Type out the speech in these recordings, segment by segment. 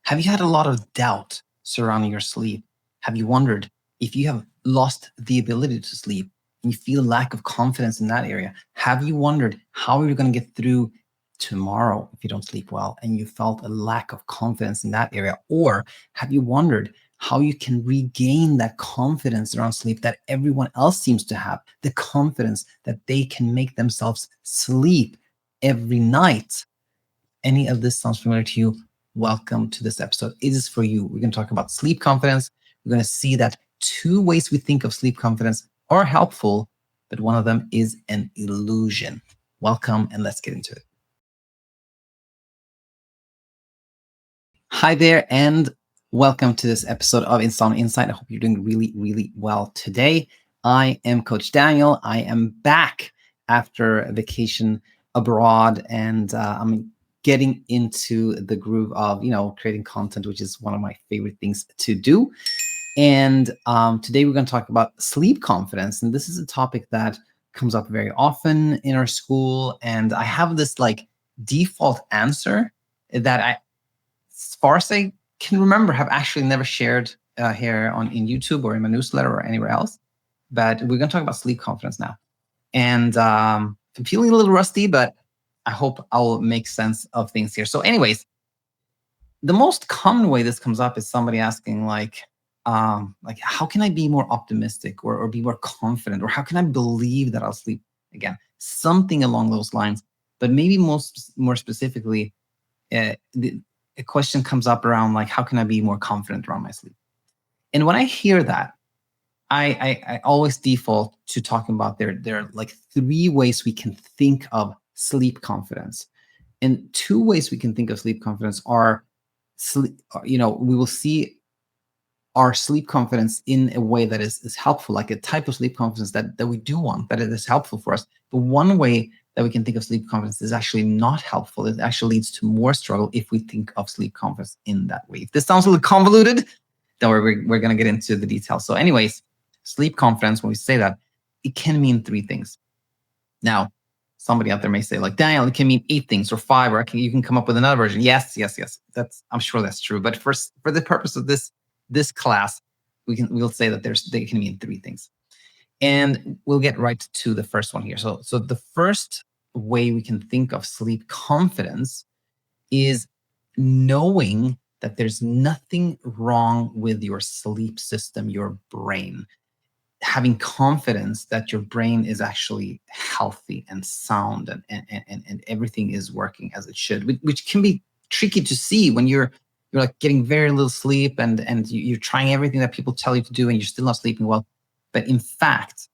Have you had a lot of doubt surrounding your sleep? Have you wondered if you have lost the ability to sleep and you feel lack of confidence in that area? Have you wondered how you're going to get through tomorrow if you don't sleep well and you felt a lack of confidence in that area? Or have you wondered how you can regain that confidence around sleep that everyone else seems to have, the confidence that they can make themselves sleep every night? Any of this sounds familiar to you? Welcome to this episode. It is for you. We're going to talk about sleep confidence. We're going to see that two ways we think of sleep confidence are helpful, but one of them is an illusion. Welcome, and let's get into it. Hi there, and welcome to this episode of Insomnia Insight. I hope you're doing really, really well today. I am Coach Daniel. I am back after a vacation abroad, and I'm getting into the groove of, creating content, which is one of my favorite things to do. And today we're going to talk about sleep confidence. And this is a topic that comes up very often in our school. And I have this default answer that as far as I can remember, have actually never shared here in YouTube or in my newsletter or anywhere else. But we're going to talk about sleep confidence now. And I'm feeling a little rusty, but I hope I'll make sense of things here. So anyways, the most common way this comes up is somebody asking how can I be more optimistic or be more confident, or how can I believe that I'll sleep again? Something along those lines. But maybe more specifically, a question comes up around how can I be more confident around my sleep? And when I hear that, I always default to talking about there are three ways we can think of sleep confidence. And two ways we can think of sleep confidence are sleep, we will see our sleep confidence in a way that is helpful, like a type of sleep confidence that we do want, that it is helpful for us. But one way that we can think of sleep confidence is actually not helpful. It actually leads to more struggle if we think of sleep confidence in that way. If this sounds a little convoluted, don't worry, we're going to get into the details. So anyways, sleep confidence, when we say that, it can mean three things. Now, somebody out there may say, Daniel, it can mean 8 things or 5, or you can come up with another version. Yes. I'm sure that's true. But for the purpose of this class, we'll say that they can mean 3 things. And we'll get right to the first one here. So the first way we can think of sleep confidence is knowing that there's nothing wrong with your sleep system, your brain. Having confidence that your brain is actually healthy and sound and everything is working as it should, which can be tricky to see when you're getting very little sleep and you're trying everything that people tell you to do and you're still not sleeping well. But in fact,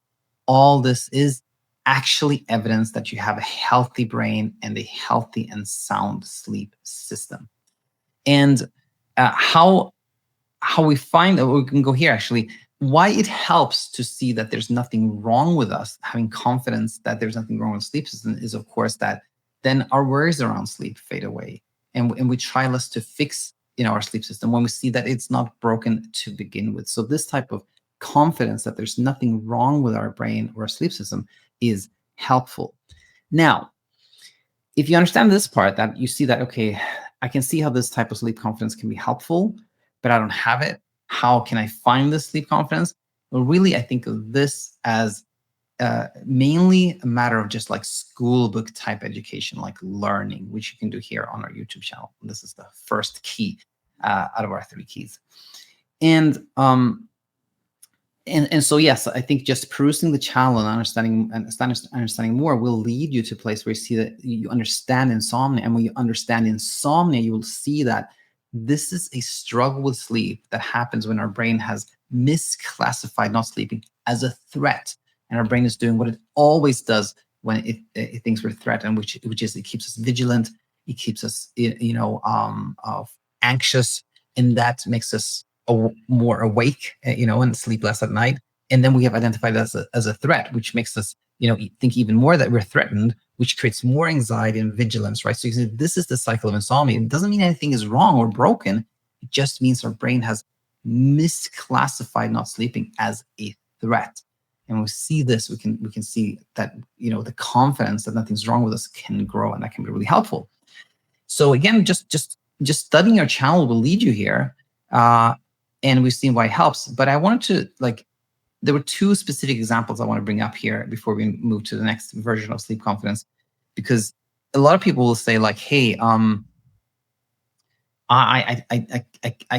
all this is actually evidence that you have a healthy brain and a healthy and sound sleep system. And how we find that, we can go here actually, why it helps to see that there's nothing wrong with us, having confidence that there's nothing wrong with the sleep system, is of course that then our worries around sleep fade away. And we try less to fix our sleep system when we see that it's not broken to begin with. So this type of confidence that there's nothing wrong with our brain or our sleep system is helpful. Now, if you understand this part, that you see that, okay, I can see how this type of sleep confidence can be helpful, but I don't have it. How can I find this sleep confidence? Well, really, I think of this as mainly a matter of just school book type education, like learning, which you can do here on our YouTube channel. And this is the first key out of our 3 keys. And so, yes, I think just perusing the channel and understanding more will lead you to a place where you see that you understand insomnia. And when you understand insomnia, you will see that this is a struggle with sleep that happens when our brain has misclassified not sleeping as a threat. And our brain is doing what it always does when it thinks we're a threat, and which is it keeps us vigilant, it keeps us anxious, and that makes us more awake, and sleep less at night. And then we have identified it as a threat, which makes us think even more that we're threatened, which creates more anxiety and vigilance, right? So you see, this is the cycle of insomnia. It doesn't mean anything is wrong or broken. It just means our brain has misclassified not sleeping as a threat. And when we see this, we can see that the confidence that nothing's wrong with us can grow, and that can be really helpful. So again, just just studying your channel will lead you here. And we've seen why it helps. But I wanted to there were two specific examples I want to bring up here before we move to the next version of sleep confidence, because a lot of people will say like, hey, I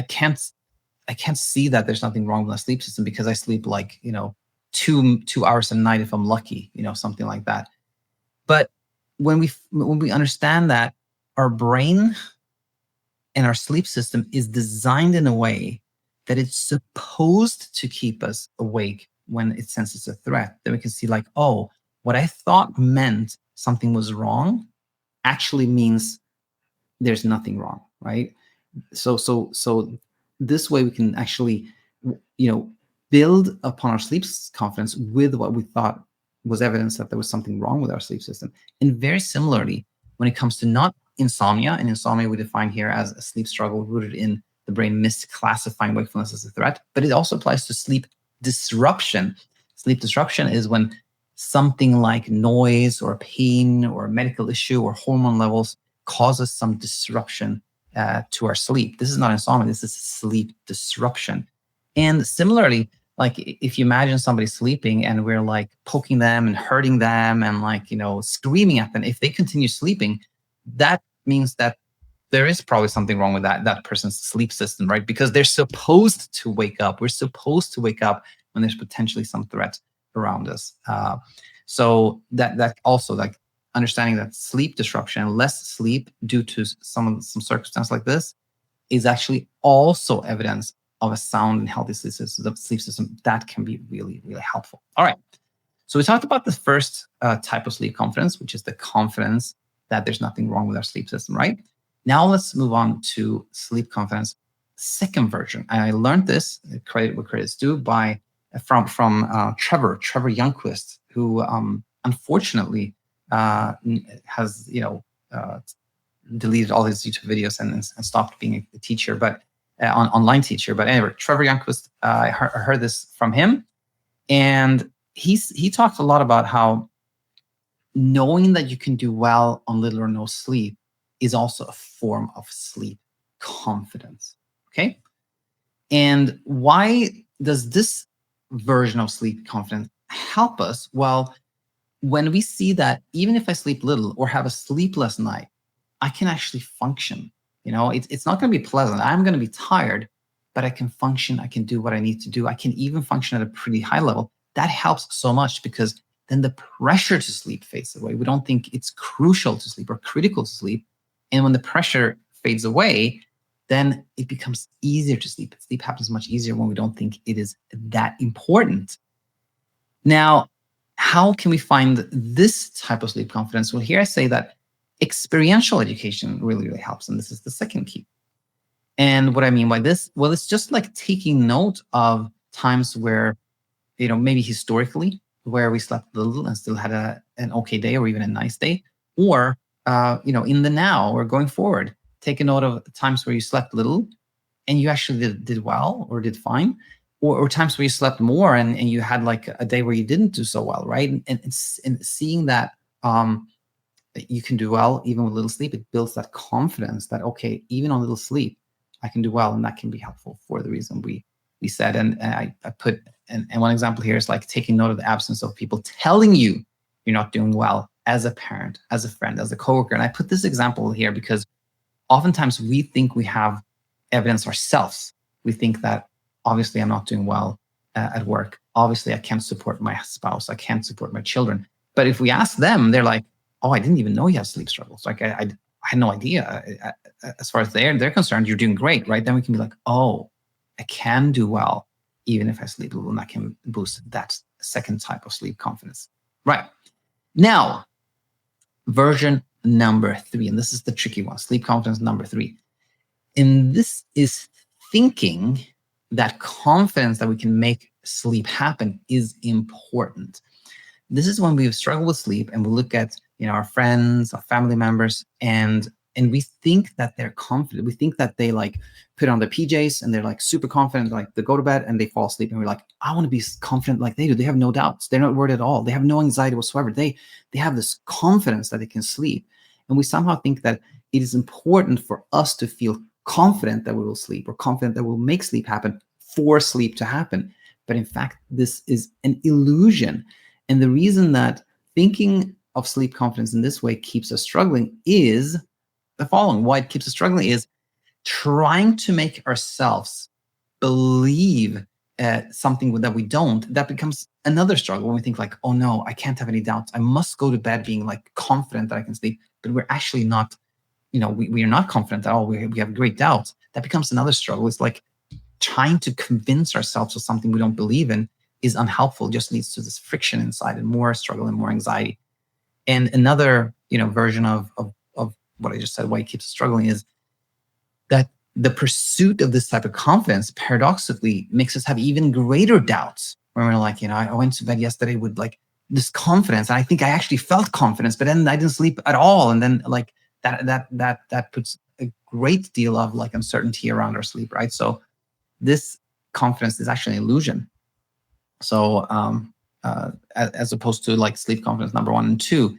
can't see that there's nothing wrong with my sleep system because I sleep like, 2 hours a night if I'm lucky, something like that. But when we understand that our brain and our sleep system is designed in a way that it's supposed to keep us awake when it senses a threat, then we can see like, oh, what I thought meant something was wrong actually means there's nothing wrong, right? So this way we can actually, build upon our sleep confidence with what we thought was evidence that there was something wrong with our sleep system. And very similarly, when it comes to not insomnia, and insomnia we define here as a sleep struggle rooted in the brain misclassifying wakefulness as a threat, but it also applies to sleep disruption. Sleep disruption is when something like noise or pain or a medical issue or hormone levels causes some disruption to our sleep. This is not insomnia, this is sleep disruption. And similarly, like if you imagine somebody sleeping and we're like poking them and hurting them and screaming at them, if they continue sleeping, that means that there is probably something wrong with that person's sleep system, right? Because they're supposed to wake up. We're supposed to wake up when there's potentially some threat around us. So that also, like, understanding that sleep disruption, less sleep due to some circumstance like this, is actually also evidence of a sound and healthy sleep system that can be really, really helpful. All right. So we talked about the first type of sleep confidence, which is the confidence that there's nothing wrong with our sleep system, right? Now let's move on to sleep confidence second version. I learned this, credit where credit's due, from Trevor Youngquist, who unfortunately has deleted all his YouTube videos and stopped being a teacher, but online teacher. But anyway, Trevor Youngquist, I heard this from him, and he talked a lot about how knowing that you can do well on little or no sleep is also a form of sleep confidence. Okay, and why does this version of sleep confidence help us? Well, when we see that even if I sleep little or have a sleepless night, I can actually function. It's not going to be pleasant. I'm going to be tired, but I can function. I can do what I need to do. I can even function at a pretty high level. That helps so much because then the pressure to sleep fades away. We don't think it's crucial to sleep or critical to sleep. And when the pressure fades away, then it becomes easier to sleep. Sleep happens much easier when we don't think it is that important. Now, how can we find this type of sleep confidence? Well, here I say that experiential education really, really helps. And this is the second key. And what I mean by this, well, it's just like taking note of times where, maybe historically, where we slept little and still had an okay day or even a nice day, or, in the now or going forward, take a note of times where you slept little and you actually did well or did fine, or times where you slept more and you had like a day where you didn't do so well, right? And seeing that you can do well even with little sleep, it builds that confidence that, okay, even on little sleep, I can do well, and that can be helpful for the reason we said. And I put, and one example here is like taking note of the absence of people telling you you're not doing well as a parent, as a friend, as a coworker. And I put this example here because oftentimes we think we have evidence ourselves. We think that obviously I'm not doing well at work. Obviously I can't support my spouse. I can't support my children. But if we ask them, they're like, oh, I didn't even know you have sleep struggles. Like I had no idea. As far as they're concerned, you're doing great, right? Then we can be like, oh, I can do well even if I sleep a little, and that can boost that second type of sleep confidence. Right. Now, version number 3, and this is the tricky one, sleep confidence number 3. And this is thinking that confidence that we can make sleep happen is important. This is when we've struggled with sleep and we look at our friends, our family members, and we think that they're confident. We think that they like put on their PJs and they're like super confident, like they go to bed and they fall asleep, and we're like, I want to be confident like they do. They have no doubts. They're not worried at all. They have no anxiety whatsoever. They have this confidence that they can sleep. And we somehow think that it is important for us to feel confident that we will sleep, or confident that we'll make sleep happen, for sleep to happen. But in fact, this is an illusion. And the reason that thinking of sleep confidence in this way keeps us struggling is the following. Why it keeps us struggling is trying to make ourselves believe something that we don't. That becomes another struggle when we think like, oh no, I can't have any doubts. I must go to bed being like confident that I can sleep, but we're actually not, we are not confident at all. We have great doubts. That becomes another struggle. It's like trying to convince ourselves of something we don't believe in is unhelpful, just leads to this friction inside and more struggle and more anxiety. And another, version of what I just said, why it keeps us struggling, is that the pursuit of this type of confidence paradoxically makes us have even greater doubts. When we're like, I went to bed yesterday with like this confidence, and I think I actually felt confidence, but then I didn't sleep at all. And then like that puts a great deal of like uncertainty around our sleep, right? So this confidence is actually an illusion. So as opposed to like sleep confidence number 1 and 2,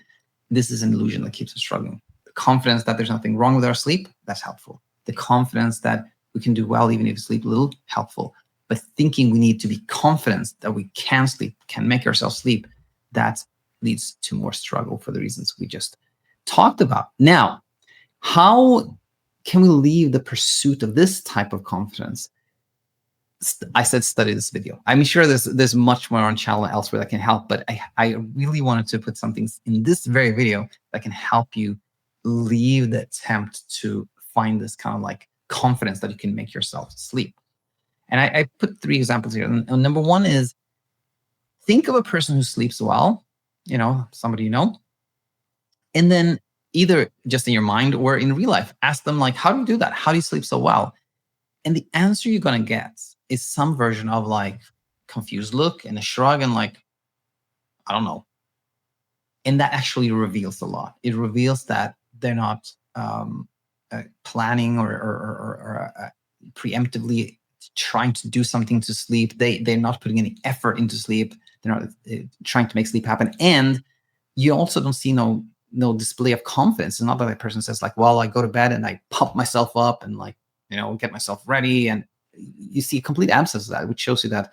this is an illusion that keeps us struggling. The confidence that there's nothing wrong with our sleep, that's helpful. The confidence that we can do well even if we sleep a little, helpful. But thinking we need to be confident that we can sleep, can make ourselves sleep, that leads to more struggle for the reasons we just talked about. Now, how can we leave the pursuit of this type of confidence? I said study this video. I'm sure there's much more on channel elsewhere that can help, but I really wanted to put something in this very video that can help you leave the attempt to find this kind of like confidence that you can make yourself sleep. And I put 3 examples here. And number 1 is, think of a person who sleeps well, somebody and then either just in your mind or in real life, ask them like, how do you do that? How do you sleep so well? And the answer you're going to get is some version of like confused look and a shrug and like, I don't know. And that actually reveals a lot. It reveals that they're not planning or preemptively trying to do something to sleep. They're not putting any effort into sleep. They're not trying to make sleep happen. And you also don't see no display of confidence. It's not that that person says like, well, I go to bed and I pump myself up and like, get myself ready. And you see a complete absence of that, which shows you that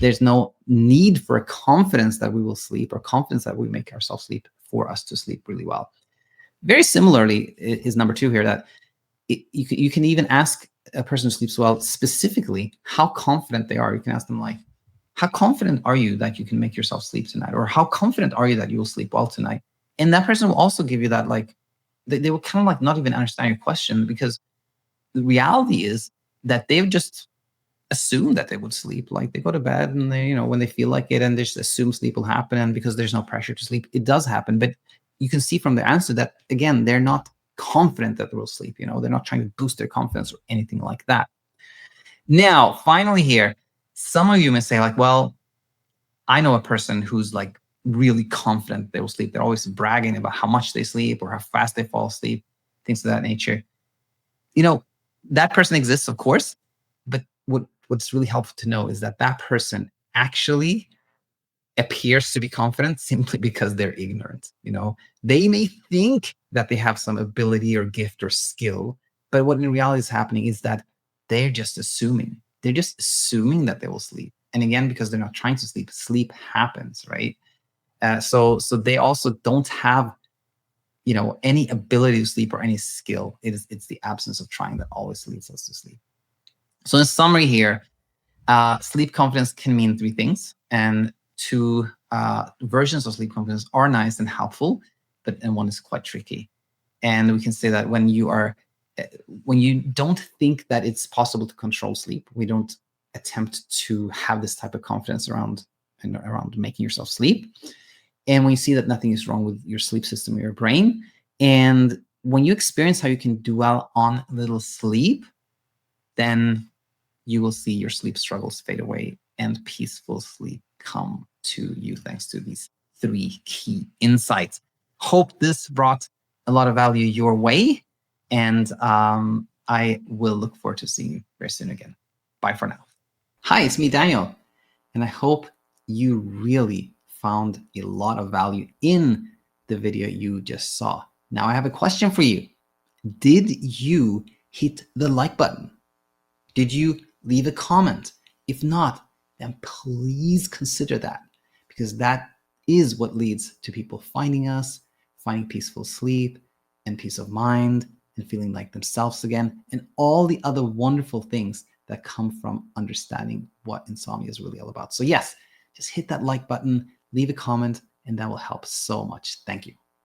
there's no need for a confidence that we will sleep, or confidence that we make ourselves sleep, for us to sleep really well. Very similarly is number 2 here, that you can even ask a person who sleeps well specifically how confident they are. You can ask them like, how confident are you that you can make yourself sleep tonight? Or how confident are you that you will sleep well tonight? And that person will also give you that, like, they will kind of like not even understand your question, because the reality is that they've just assumed that they would sleep. Like, they go to bed and they, when they feel like it, and they just assume sleep will happen. And because there's no pressure to sleep, it does happen. But you can see from their answer that, again, they're not confident that they will sleep. They're not trying to boost their confidence or anything like that. Now, finally here, some of you may say like, well, I know a person who's like really confident they will sleep. They're always bragging about how much they sleep or how fast they fall asleep, things of that nature. That person exists, of course, but what's really helpful to know is that that person actually appears to be confident simply because they're ignorant. They may think that they have some ability or gift or skill, but what in reality is happening is that they're just assuming. They're just assuming that they will sleep. And again, because they're not trying to sleep, sleep happens, right? So they also don't have any ability to sleep or any skill. It's the absence of trying that always leads us to sleep. So in summary here, sleep confidence can mean 3 things, and 2 versions of sleep confidence are nice and helpful, and one is quite tricky. And we can say that when you don't think that it's possible to control sleep, we don't attempt to have this type of confidence around making yourself sleep. And when you see that nothing is wrong with your sleep system or your brain, and when you experience how you can dwell on little sleep, then you will see your sleep struggles fade away and peaceful sleep come to you, thanks to these 3 key insights. Hope this brought a lot of value your way, and I will look forward to seeing you very soon again. Bye for now. Hi, it's me, Daniel, and I hope you really found a lot of value in the video you just saw. Now I have a question for you. Did you hit the like button? Did you leave a comment? If not, then please consider that, because that is what leads to people finding us, finding peaceful sleep and peace of mind and feeling like themselves again, and all the other wonderful things that come from understanding what insomnia is really all about. So yes, just hit that like button, leave a comment, and that will help so much. Thank you.